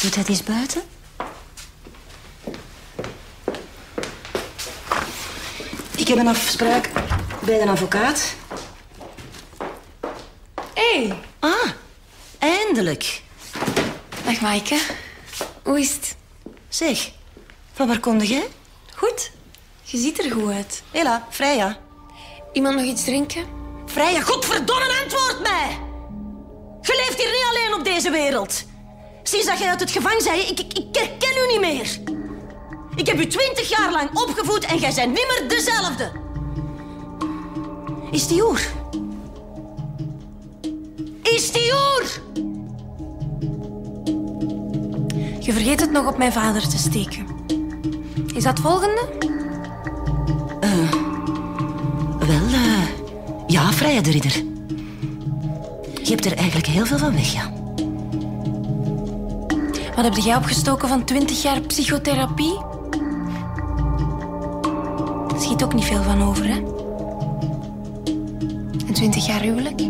Doet hij eens buiten? Ik heb een afspraak bij een advocaat. Hé. Ah, eindelijk. Dag, Maaike. Hoe is het? Zeg, van waar kom jij? Goed. Je ziet er goed uit. Hela, Freya. Iemand nog iets drinken? Freya, godverdomme, antwoord mij! Je leeft hier niet alleen op deze wereld. Sinds dat jij uit het gevangen zei, ik herken u niet meer. Ik heb u 20 jaar lang opgevoed en jij bent niet meer dezelfde. Is die oer? Is die oer? Je vergeet het nog op mijn vader te steken. Is dat het volgende? Ja, Freya de Ridder. Je hebt er eigenlijk heel veel van weg, ja. Wat heb jij opgestoken van 20 jaar psychotherapie? Er schiet ook niet veel van over, hè? En 20 jaar huwelijk?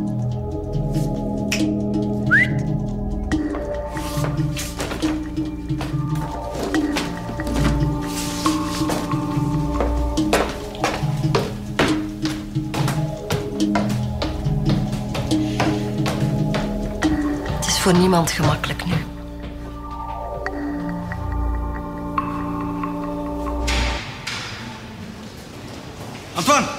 Het is voor niemand gemakkelijk nu. Antoine!